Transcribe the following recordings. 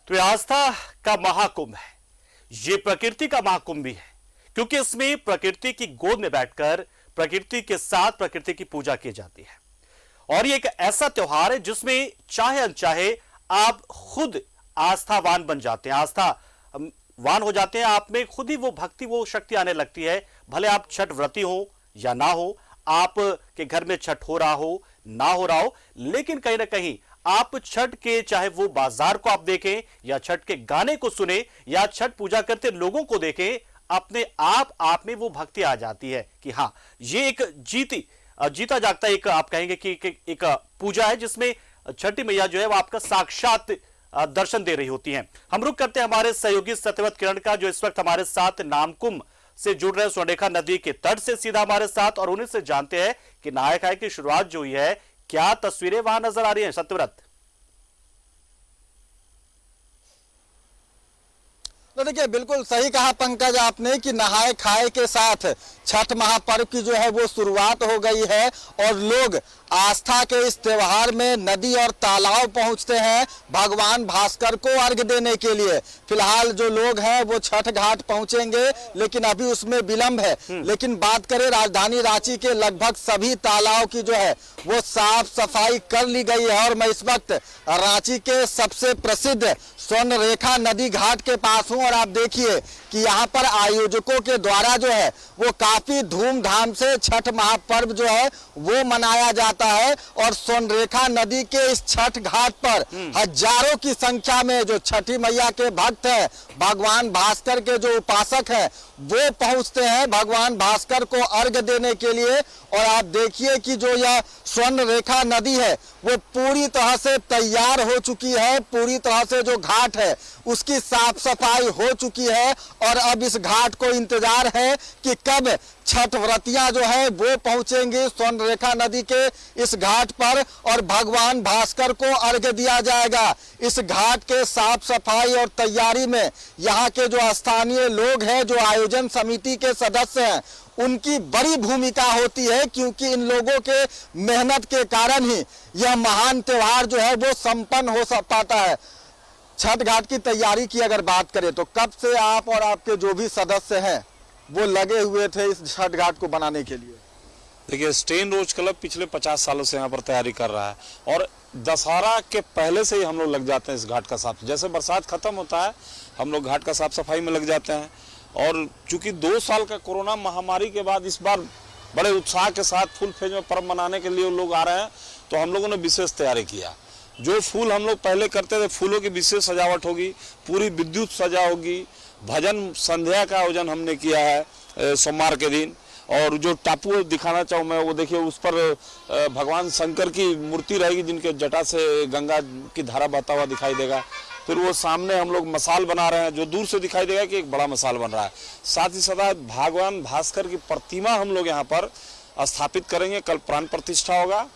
तो ये आस्था का महाकुंभ है, ये प्रकृति का महाकुंभ भी है, क्योंकि इसमें प्रकृति की गोद में बैठकर प्रकृति के साथ प्रकृति की पूजा की जाती है। और ये एक ऐसा त्योहार है जिसमें चाहे अनचाहे आप खुद आस्थावान बन जाते हैं, आस्थावान हो जाते हैं। आप में खुद ही वो भक्ति, वो शक्ति आने लगती है। भले आप छठ व्रती हो या ना हो, आप के घर में छठ हो रहा हो ना हो रहा हो, लेकिन कहीं ना कहीं आप छठ के, चाहे वो बाजार को आप देखें या छठ के गाने को सुने या छठ पूजा करते लोगों को देखें, अपने आप में वो भक्ति आ जाती है कि हाँ, ये एक जीता जागता एक, आप कहेंगे कि एक पूजा है जिसमें छठी मैया जो है वो आपका साक्षात दर्शन दे रही होती हैं। हम रुक करते हैं हमारे सहयोगी सत्यव्रत किरण का, जो इस वक्त हमारे साथ नामकुम से जुड़ रहे स्वर्णरेखा नदी के तट से सीधा हमारे साथ, और उन्हीं से जानते हैं कि नहाय खाए की शुरुआत जो हुई है, क्या तस्वीरें वहां नजर आ रही हैं। सत्यव्रत, तो देखिए, बिल्कुल सही कहा पंकज आपने कि नहाए खाए के साथ छठ महापर्व की जो है वो शुरुआत हो गई है और लोग आस्था के इस त्योहार में नदी और तालाब पहुंचते हैं भगवान भास्कर को अर्घ्य देने के लिए। फिलहाल जो लोग हैं वो छठ घाट पहुंचेंगे, लेकिन अभी उसमें विलंब है। लेकिन बात करें राजधानी रांची के लगभग सभी तालाब की जो है वो साफ सफाई कर ली गई है। और मैं इस वक्त रांची के सबसे प्रसिद्ध स्वर्णरेखा नदी घाट के पास हूं और आप देखिए कि यहाँ पर आयोजकों के द्वारा जो है वो काफी धूमधाम से छठ महापर्व जो है वो मनाया जाता है। और स्वर्णरेखा नदी के इस छठ घाट पर हजारों की संख्या में जो छठी मैया के भक्त हैं, भगवान भास्कर के जो उपासक हैं, वो पहुंचते हैं भगवान भास्कर को अर्घ्य देने के लिए। और आप देखिए कि जो यह स्वर्णरेखा नदी है वो पूरी तरह से तैयार हो चुकी है, पूरी तरह से जो घाट है उसकी साफ सफाई हो चुकी है। और अब इस घाट को इंतजार है कि कब छठ व्रतियां जो है वो पहुंचेंगे स्वर्णरेखा नदी के इस घाट पर और भगवान भास्कर को अर्घ्य दिया जाएगा। इस घाट के साफ सफाई और तैयारी में यहाँ के जो स्थानीय लोग हैं, जो आयोजन समिति के सदस्य हैं, उनकी बड़ी भूमिका होती है, क्योंकि इन लोगों के मेहनत के कारण ही यह महान त्योहार जो है वो संपन्न हो पाता है। छठ घाट की तैयारी की अगर बात करें तो कब से आप और आपके जो भी सदस्य हैं वो लगे हुए थे इस छठ घाट को बनाने के लिए? देखिए, स्टेन रोज क्लब पिछले 50 सालों से यहाँ पर तैयारी कर रहा है और दशहरा के पहले से ही हम लोग लग जाते हैं इस घाट का साफ। जैसे बरसात खत्म होता है हम लोग घाट का साफ सफाई में लग जाते हैं। और चूंकि 2 साल का कोरोना महामारी के बाद इस बार बड़े उत्साह के साथ फुल फेज में पर्व मनाने के लिए लोग आ रहे हैं, तो हम लोगों ने विशेष तैयारी किया। जो फूल हम लोग पहले करते थे, फूलों की विशेष सजावट होगी, पूरी विद्युत सजा होगी, भजन संध्या का आयोजन हमने किया है सोमवार के दिन। और जो टापू दिखाना चाहूँ मैं, वो देखिए उस पर भगवान शंकर की मूर्ति रहेगी जिनके जटा से गंगा की धारा बहता हुआ दिखाई देगा। फिर वो सामने हम लोग मसाल बना रहे हैं, जो दूर से दिखाई देगा कि एक बड़ा मसाल बन रहा है। साथ ही साथ भगवान भास्कर की प्रतिमा हम लोग यहाँ पर स्थापित करेंगे। कल प्राण प्रतिष्ठा होगा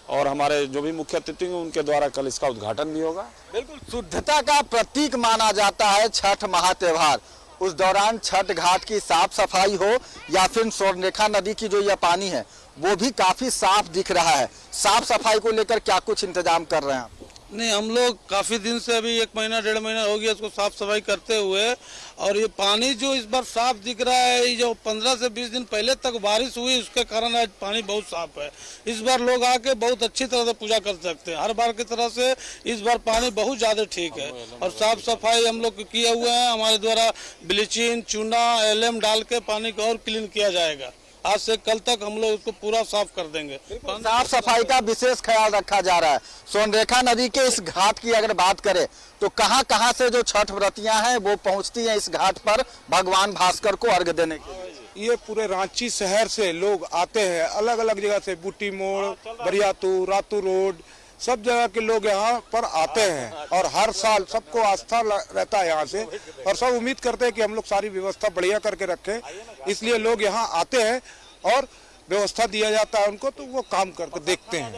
और हमारे जो भी मुख्य अतिथि हैं उनके द्वारा कल इसका उद्घाटन भी होगा। बिल्कुल शुद्धता का प्रतीक माना जाता है छठ महात्योहार। उस दौरान छठ घाट की साफ सफाई हो या फिर स्वर्णरेखा नदी की जो यह पानी है वो भी काफी साफ दिख रहा है। साफ सफाई को लेकर क्या कुछ इंतजाम कर रहे हैं आप? नहीं, हम लोग काफ़ी दिन से, अभी 1 महीना 1.5 महीना हो गया इसको साफ़ सफाई करते हुए। और ये पानी जो इस बार साफ दिख रहा है, ये जो 15 से 20 दिन पहले तक बारिश हुई उसके कारण आज पानी बहुत साफ है। इस बार लोग आके बहुत अच्छी तरह से पूजा कर सकते हैं। हर बार की तरह से इस बार पानी बहुत ज़्यादा ठीक है और साफ सफाई हम लोग किए हुए हैं। हमारे द्वारा ब्लीचिंग, चूना, एलएम डाल के पानी को और क्लीन किया जाएगा। आज से कल तक हम लोग इसको पूरा साफ कर देंगे। साफ सफाई का विशेष ख्याल रखा जा रहा है। स्वर्णरेखा नदी के इस घाट की अगर बात करें तो कहां से जो छठ व्रतियां हैं वो पहुंचती हैं इस घाट पर भगवान भास्कर को अर्घ्य देने के लिए? ये पूरे रांची शहर से लोग आते हैं, अलग अलग जगह से, बूटी मोड़, बरियातू, रातू रोड, सब जगह के लोग यहाँ पर आते हैं। और हर साल सबको आस्था रहता है यहाँ से और सब उम्मीद करते हैं कि हम लोग सारी व्यवस्था बढ़िया करके रखें, इसलिए लोग यहाँ आते हैं और व्यवस्था दिया जाता है उनको, तो वो काम करके देखते हैं।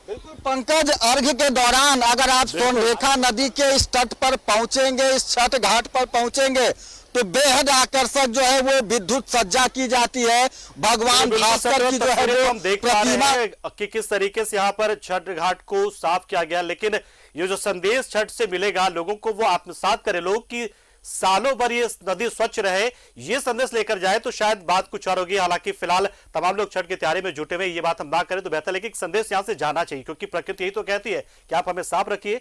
बिल्कुल पंकज, अर्घ्य के दौरान अगर आप स्वर्णरेखा नदी के इस तट पर पहुंचेंगे, इस छठ घाट पर पहुंचेंगे, तो बेहद आकर्षक जो है वो विद्युत सज्जा की जाती है। भगवान भास्कर की जो है वो हम देख पा रहे हैं कि किस तरीके से यहाँ पर छठ घाट को साफ किया गया। लेकिन ये जो संदेश छठ से मिलेगा लोगों को, वो आत्मसात करे लोग कि सालों भर ये नदी स्वच्छ रहे, ये संदेश लेकर जाए तो शायद बात कुछ और होगी। हालांकि फिलहाल तमाम लोग छठ की तैयारी में जुटे हुए, ये बात हम ना करें तो बेहतर, लेकिन संदेश यहां से जाना चाहिए क्योंकि प्रकृति यही तो कहती है कि आप हमें साफ रखिए।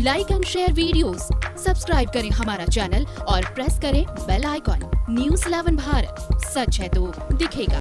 Like and share videos, subscribe करें हमारा चैनल और प्रेस करें बेल आइकॉन। News 11 भारत, सच है तो दिखेगा।